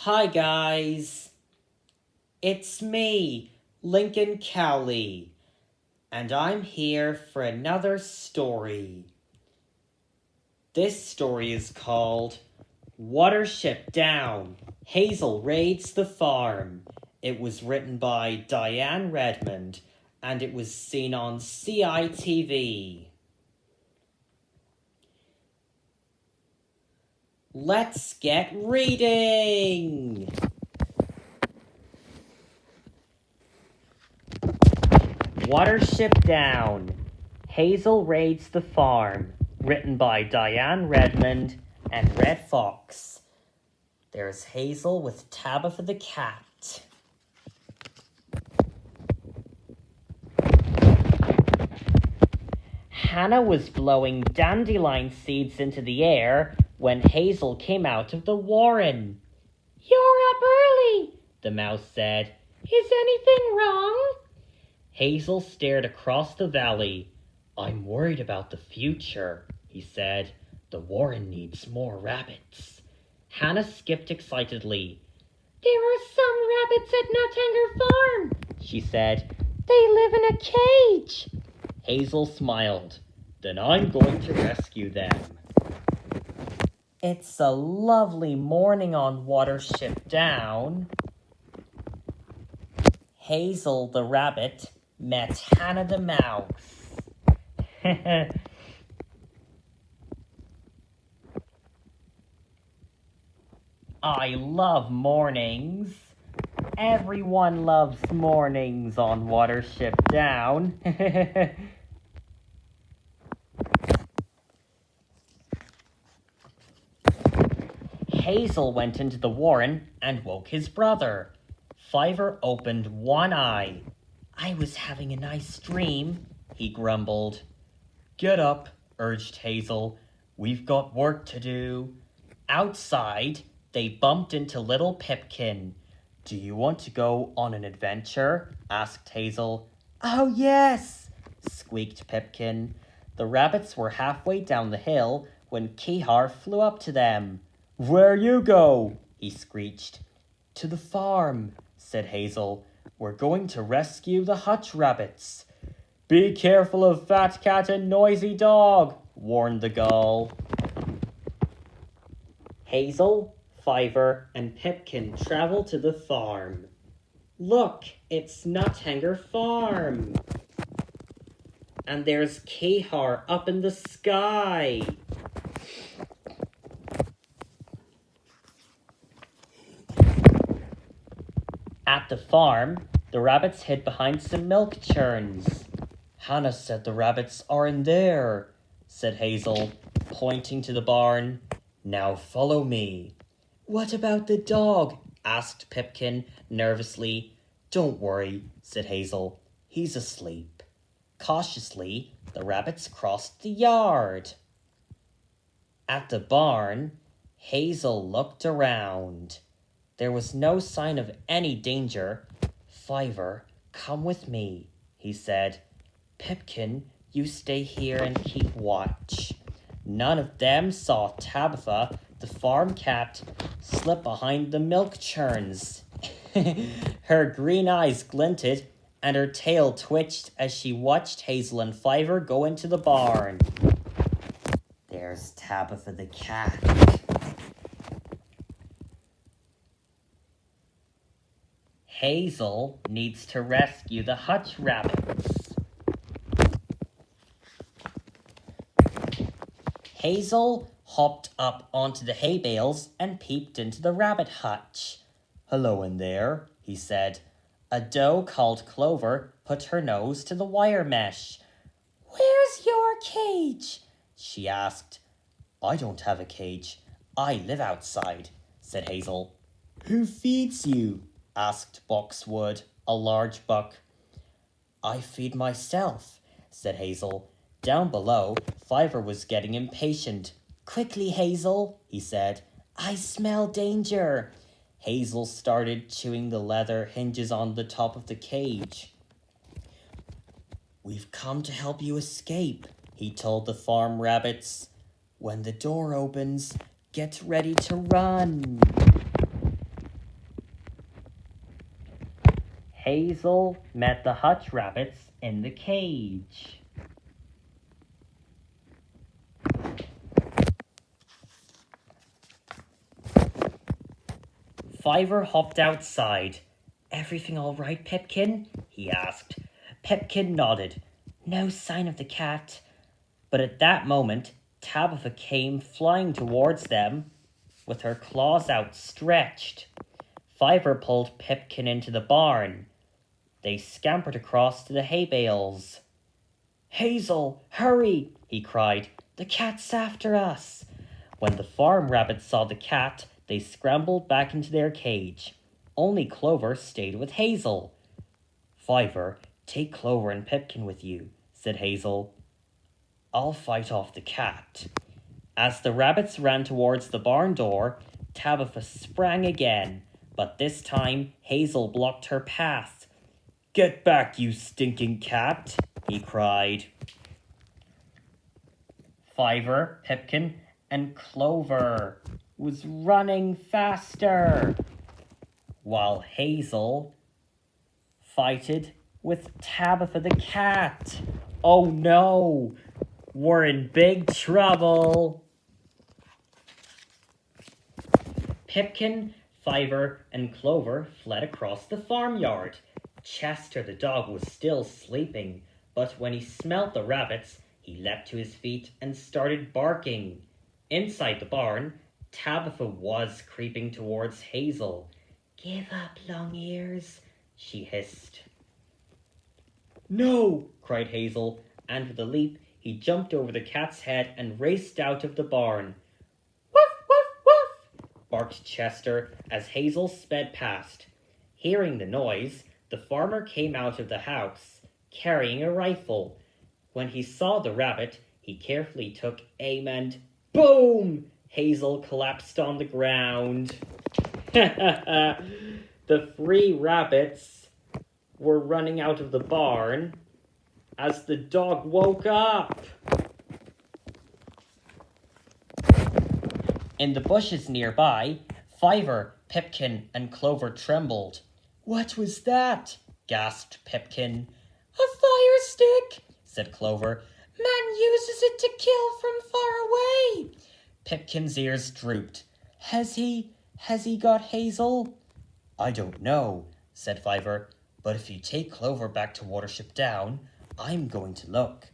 Hi guys, it's me, Lincoln Cowley, and I'm here for another story. This story is called Watership Down, Hazel Raids the Farm. It was written by Diane Redmond, and it was seen on CITV. Let's get reading! Watership Down, Hazel Raids the Farm, written by Diane Redmond and Red Fox. There's Hazel with Tabitha the cat. Hannah was blowing dandelion seeds into the air when Hazel came out of the warren. "You're up early," the mouse said. "Is anything wrong?" Hazel stared across the valley. "I'm worried about the future," he said. "The warren needs more rabbits." Hannah skipped excitedly. "There are some rabbits at Nuthanger Farm," she said. "They live in a cage." Hazel smiled. "Then I'm going to rescue them." It's a lovely morning on Watership Down. Hazel the rabbit met Hannah the mouse. I love mornings. Everyone loves mornings on Watership Down. Hazel went into the warren and woke his brother. Fiver opened one eye. "I was having a nice dream," he grumbled. "Get up," urged Hazel. "We've got work to do." Outside, they bumped into little Pipkin. "Do you want to go on an adventure?" asked Hazel. "Oh, yes," squeaked Pipkin. The rabbits were halfway down the hill when Kihar flew up to them. "Where you go?" he screeched. "To the farm," said Hazel. "We're going to rescue the hutch rabbits." "Be careful of Fat Cat and Noisy Dog," warned the gull. Hazel, Fiver, and Pipkin traveled to the farm. "Look, it's Nuthanger Farm. And there's Kihar up in the sky." At the farm, the rabbits hid behind some milk churns. "Hannah said the rabbits are in there," said Hazel, pointing to the barn. "Now follow me." "What about the dog?" asked Pipkin nervously. "Don't worry," said Hazel. "He's asleep." Cautiously, the rabbits crossed the yard. At the barn, Hazel looked around. There was no sign of any danger. "Fiver, come with me," he said. "Pipkin, you stay here and keep watch." None of them saw Tabitha, the farm cat, slip behind the milk churns. Her green eyes glinted and her tail twitched as she watched Hazel and Fiver go into the barn. There's Tabitha the cat. Hazel needs to rescue the hutch rabbits. Hazel hopped up onto the hay bales and peeped into the rabbit hutch. "Hello in there," he said. A doe called Clover put her nose to the wire mesh. "Where's your cage?" she asked. "I don't have a cage. I live outside," said Hazel. "Who feeds you?" asked Boxwood, a large buck. "I feed myself," said Hazel. Down below, Fiver was getting impatient. "Quickly, Hazel," he said. "I smell danger." Hazel started chewing the leather hinges on the top of the cage. "We've come to help you escape," he told the farm rabbits. "When the door opens, get ready to run." Hazel and Fiver ran for the door. "Quick, Hazel," he said. "I'll open it." Hazel and Fiver ran. "Quick, Hazel," he said. "I'll open it." When the door opens, get ready to run. Hazel and Fiver ran. "Quick, Hazel," he said. "I'll open it." Hazel met the hutch rabbits in the cage. Fiver hopped outside. "Everything all right, Pipkin?" he asked. Pipkin nodded. No sign of the cat. But at that moment, Tabitha came flying towards them with her claws outstretched. Fiver pulled Pipkin into the barn. They scampered across to the hay bales. "Hazel, hurry!" he cried. "The cat's after us!" When the farm rabbits saw the cat, they scrambled back into their cage. Only Clover stayed with Hazel. "Fiver, take Clover and Pipkin with you," said Hazel. "I'll fight off the cat." As the rabbits ran towards the barn door, Tabitha sprang again, but this time Hazel blocked her path. "Get back, you stinking cat!" he cried. Fiver, Pipkin, and Clover was running faster, while Hazel fighted with Tabitha the cat. Oh no! We're in big trouble! Pipkin, Fiver, and Clover fled across the farmyard. Chester the dog was still sleeping, but when he smelt the rabbits, he leapt to his feet and started barking. Inside the barn, Tabitha was creeping towards Hazel. "Give up, long ears," she hissed. "No!" cried Hazel, and with a leap, he jumped over the cat's head and raced out of the barn. "Woof, woof, woof!" barked Chester as Hazel sped past. Hearing the noise, the farmer came out of the house, carrying a rifle. When he saw the rabbit, he carefully took aim and boom! Hazel collapsed on the ground. The 3 rabbits were running out of the barn as the dog woke up. In the bushes nearby, Fiver, Pipkin, and Clover trembled. "What was that?" gasped Pipkin. "A fire stick," said Clover. "Man uses it to kill from far away." Pipkin's ears drooped. Has he got Hazel?" "I don't know," said Fiver, "but if you take Clover back to Watership Down, I'm going to look."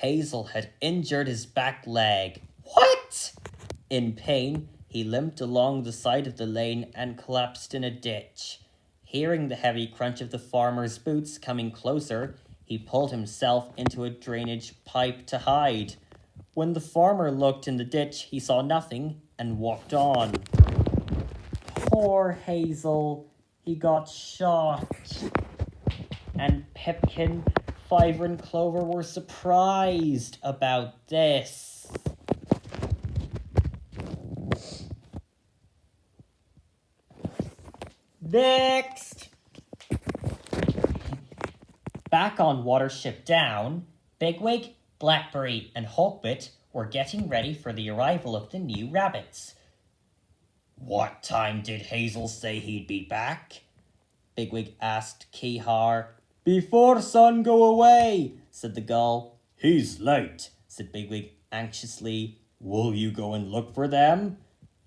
Hazel had injured his back leg. "What?" In pain, he limped along the side of the lane and collapsed in a ditch. Hearing the heavy crunch of the farmer's boots coming closer, he pulled himself into a drainage pipe to hide. When the farmer looked in the ditch, he saw nothing and walked on. Poor Hazel, he got shot. And Pipkin, Fiver, and Clover were surprised about this. Next! Back on Watership Down, Bigwig, Blackberry, and Hawkbit were getting ready for the arrival of the new rabbits. "What time did Hazel say he'd be back?" Bigwig asked Kehar. "Before sun go away," said the gull. "He's late," said Bigwig anxiously. "Will you go and look for them?"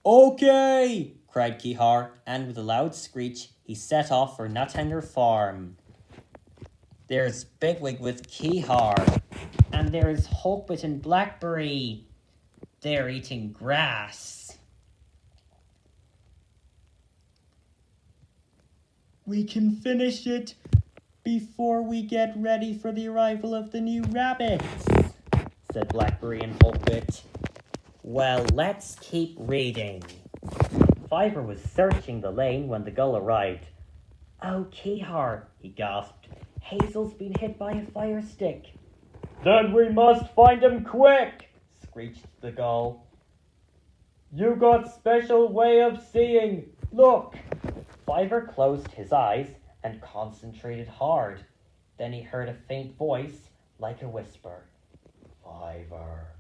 "Okay," cried Kehar, and with a loud screech, he set off for Nuthanger Farm. There's Bigwig with Kehar, and there's Hawkbit and Blackberry. They're eating grass. "We can finish it before we get ready for the arrival of the new rabbits," said Blackberry and Hawkbit. "Well, let's keep reading." Fiver was searching the lane when the gull arrived. "Oh, Kehar," he gasped. "Hazel's been hit by a fire stick." "Then we must find him quick," screeched the gull. "You got special way of seeing. Look." Fiver closed his eyes and concentrated hard. Then he heard a faint voice like a whisper. "Fiver,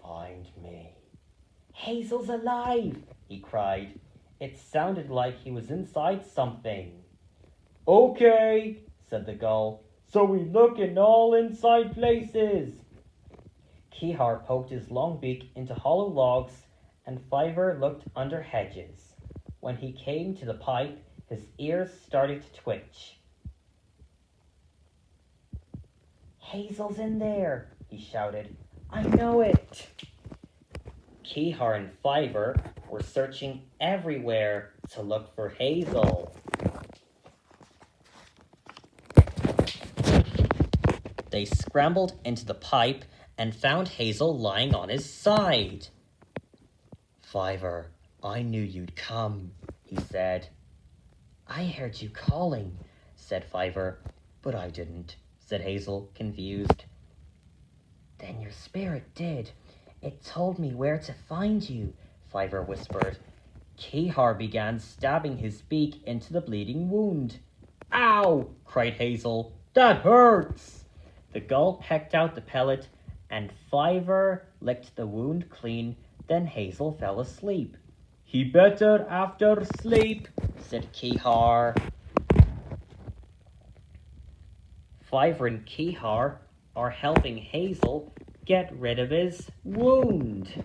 find me." "Hazel's alive," he cried. It sounded like he was inside something. Okay, said the gull, so we look in all inside places. Kihar poked his long beak into hollow logs, and Fiver looked under hedges. When he came to the pipe, his ears started to twitch. Hazel's in there, he shouted. I know it. Kihar and Fiver were searching everywhere to look for Hazel. They scrambled into the pipe and found Hazel lying on his side. Fiver, I knew you'd come, he said. I heard you calling, said Fiver, but I didn't, said Hazel, confused. Then your spirit did. It told me where to find you, Fiver whispered. Kihar began stabbing his beak into the bleeding wound. Ow! Cried Hazel. That hurts! The gull pecked out the pellet, and Fiver licked the wound clean. Then Hazel fell asleep. He better after sleep, said Kihar. Fiver and Kihar are helping Hazel get rid of his wound.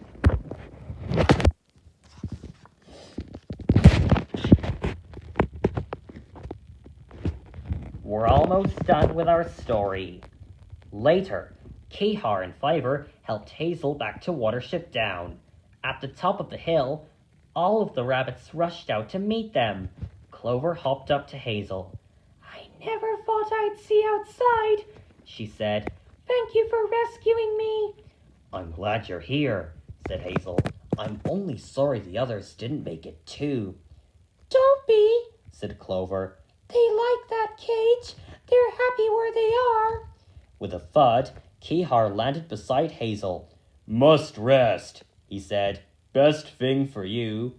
We're almost done with our story. Later, Kihar and Fiver helped Hazel back to Watership Down. At the top of the hill, all of the rabbits rushed out to meet them. Clover hopped up to Hazel. I never thought I'd see outside, she said. Thank you for rescuing me. I'm glad you're here, said Hazel. I'm only sorry the others didn't make it too. Don't be, said Clover. They like that cage. They're happy where they are. With a thud, Kihar landed beside Hazel. Must rest, he said. Best thing for you.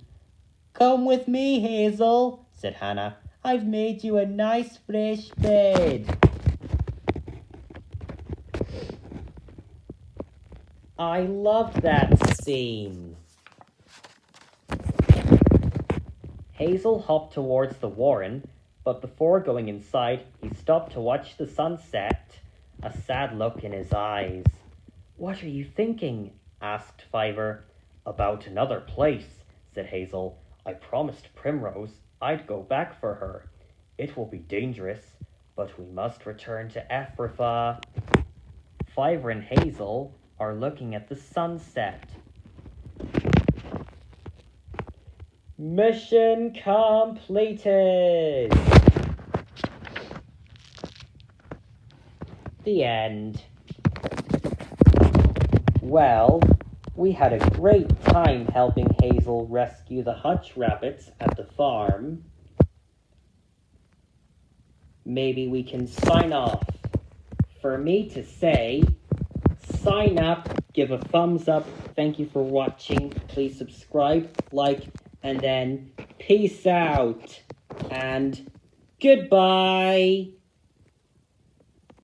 Come with me, Hazel, said Hannah. I've made you a nice fresh bed. I loved that scene. Hazel hopped towards the warren, but before going inside, he stopped to watch the sunset, a sad look in his eyes. What are you thinking? Asked Fiver. About another place, said Hazel. I promised Primrose I'd go back for her. It will be dangerous, but we must return to Ephrathah. Fiver and Hazel are looking at the sunset. Mission completed! The end. Well, we had a great time helping Hazel rescue the hutch rabbits at the farm. Maybe we can sign off. For me to say, sign up, give a thumbs up, thank you for watching, please subscribe, like, and then peace out, and goodbye!